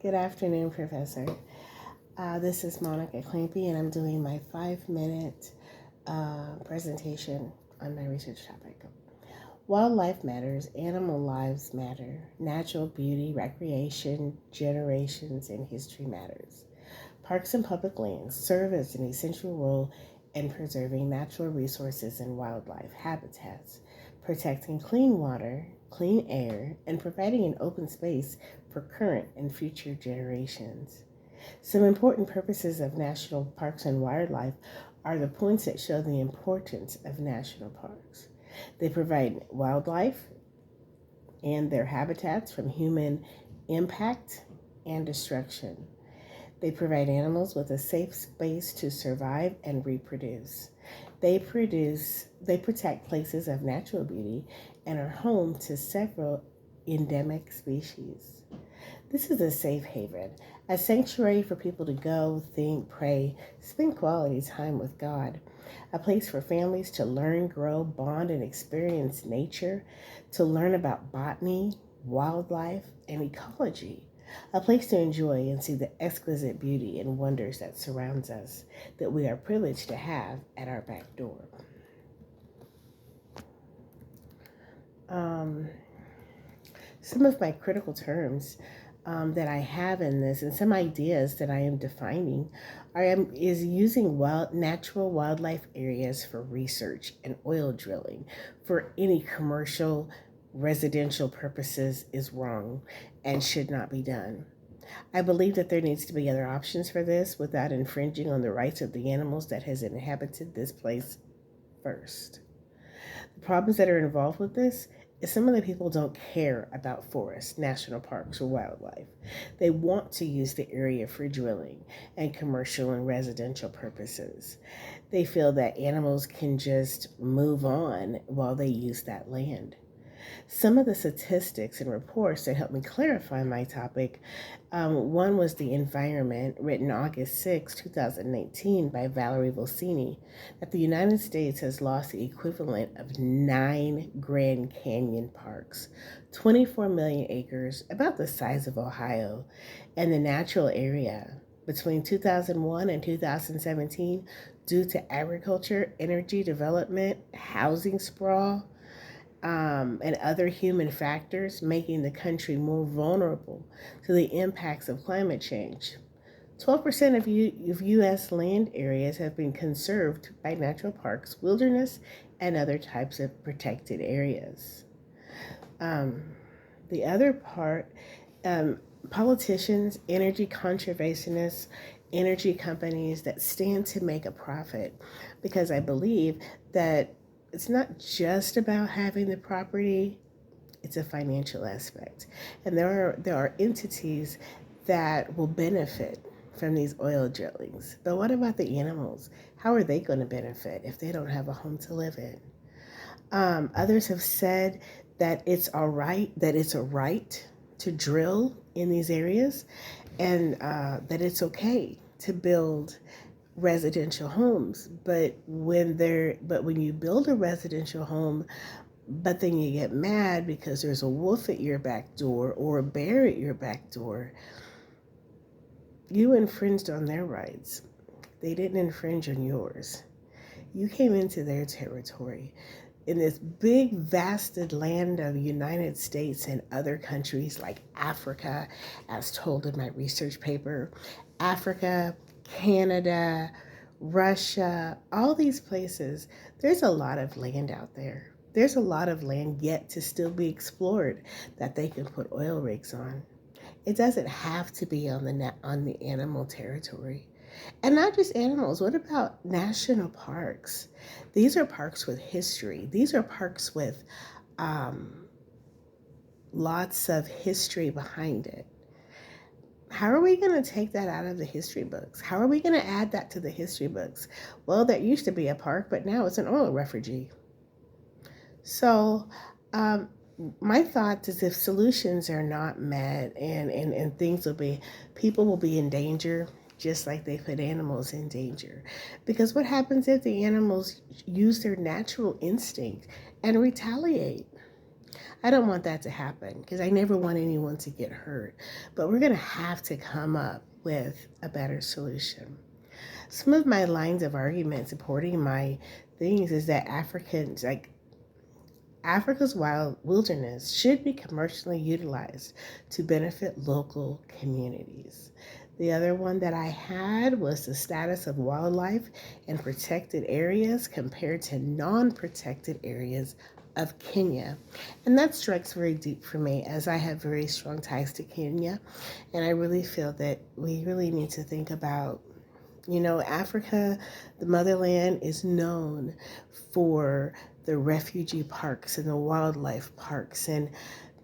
Good afternoon, Professor. This is Monica Clampy, and I'm doing my 5-minute presentation on my research topic. Wildlife matters, animal lives matter, natural beauty, recreation, generations, and history matters. Parks and public lands serve as an essential role in preserving natural resources and wildlife habitats, protecting clean water, clean air, and providing an open space for current and future generations. Some important purposes of national parks and wildlife are the points that show the importance of national parks. They provide wildlife and their habitats from human impact and destruction. They provide animals with a safe space to survive and reproduce. They protect places of natural beauty and are home to several endemic species. This is a safe haven, a sanctuary for people to go, think, pray, spend quality time with God, a place for families to learn, grow, bond, and experience nature, to learn about botany, wildlife, and ecology, a place to enjoy and see the exquisite beauty and wonders that surrounds us, that we are privileged to have at our back door. Some of my critical terms that I have in this, and some ideas that I am defining, is using natural wildlife areas for research and oil drilling for any commercial residential purposes is wrong and should not be done. I believe that there needs to be other options for this without infringing on the rights of the animals that has inhabited this place first. The problems that are involved with this is some of the people don't care about forests, national parks, or wildlife. They want to use the area for drilling and commercial and residential purposes. They feel that animals can just move on while they use that land. Some of the statistics and reports that helped me clarify my topic, one was The Environment, written August 6, 2019 by Valerie Volsini, that the United States has lost the equivalent of 9 Grand Canyon parks, 24 million acres, about the size of Ohio, and the natural area between 2001 and 2017 due to agriculture, energy development, housing sprawl, and other human factors, making the country more vulnerable to the impacts of climate change. 12% of U.S. land areas have been conserved by natural parks, wilderness, and other types of protected areas. The other part, politicians, energy conservationists, energy companies that stand to make a profit, because I believe that it's not just about having the property, it's a financial aspect. And there are entities that will benefit from these oil drillings. But what about the animals? How are they going to benefit if they don't have a home to live in? Others have said that it's a right to drill in these areas, and that it's okay to build residential homes. But when you build a residential home, but then you get mad because there's a wolf at your back door or a bear at your back door, you infringed on their rights. They didn't infringe on yours. You came into their territory. In this big, vasted land of the United States and other countries like Africa, as told in my research paper, Africa, Canada, Russia, all these places, there's a lot of land out there. There's a lot of land yet to still be explored that they can put oil rigs on. It doesn't have to be on the animal territory. And not just animals. What about national parks? These are parks with history. These are parks with lots of history behind it. How are we going to take that out of the history books? How are we going to add that to the history books? Well, there used to be a park, but now it's an oil refuge. So, my thought is if solutions are not met and people will be in danger, just like they put animals in danger. Because what happens if the animals use their natural instinct and retaliate? I don't want that to happen because I never want anyone to get hurt. But we're going to have to come up with a better solution. Some of my lines of argument supporting my things is that Africa's wild wilderness should be commercially utilized to benefit local communities. The other one that I had was the status of wildlife in protected areas compared to non protected areas of Kenya. And that strikes very deep for me as I have very strong ties to Kenya. And I really feel that we really need to think about, Africa, the motherland, is known for the refugee parks and the wildlife parks and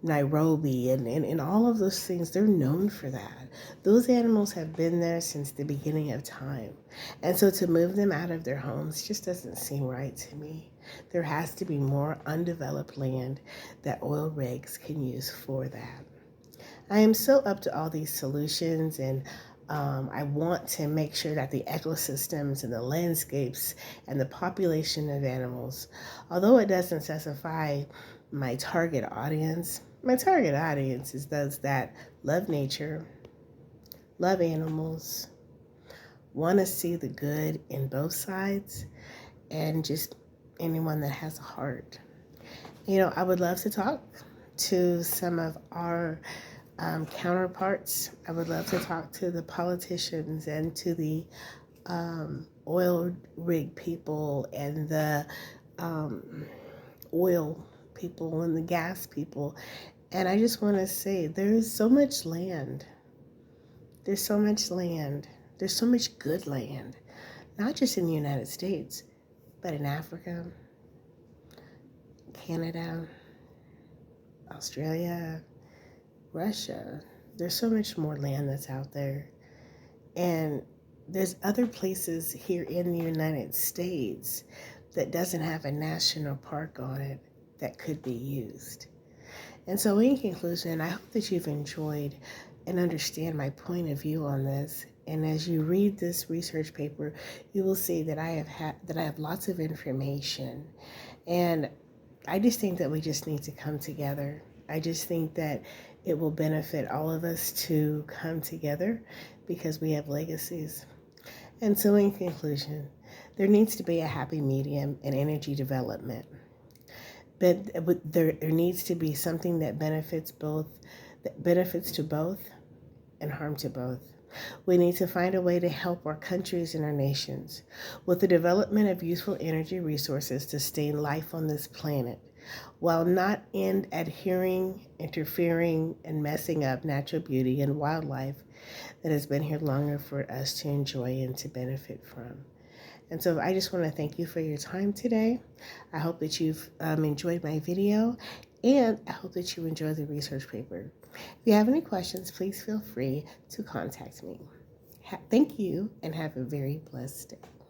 Nairobi and all of those things. They're known for that. Those animals have been there since the beginning of time. And so to move them out of their homes just doesn't seem right to me. There has to be more undeveloped land that oil rigs can use for that. I am so up to all these solutions, and I want to make sure that the ecosystems and the landscapes and the population of animals, although it doesn't specify my target audience is those that love nature, love animals, want to see the good in both sides, and just anyone that has a heart. I would love to talk to some of our counterparts. I would love to talk to the politicians and to the oil rig people and the oil people and the gas people. And I just want to say there's so much land. There's so much land. There's so much good land, not just in the United States, but in Africa, Canada, Australia, Russia. There's so much more land that's out there. And there's other places here in the United States that doesn't have a national park on it that could be used. And so in conclusion, I hope that you've enjoyed and understand my point of view on this. And as you read this research paper, you will see that I have lots of information. And I just think that we just need to come together. I just think that it will benefit all of us to come together because we have legacies. And so in conclusion, there needs to be a happy medium in energy development. But there needs to be something that benefits to both and harm to both. We need to find a way to help our countries and our nations with the development of useful energy resources to sustain life on this planet, while not interfering, and messing up natural beauty and wildlife that has been here longer for us to enjoy and to benefit from. And so I just want to thank you for your time today. I hope that you've enjoyed my video, and I hope that you enjoy the research paper. If you have any questions, please feel free to contact me. Thank you, and have a very blessed day.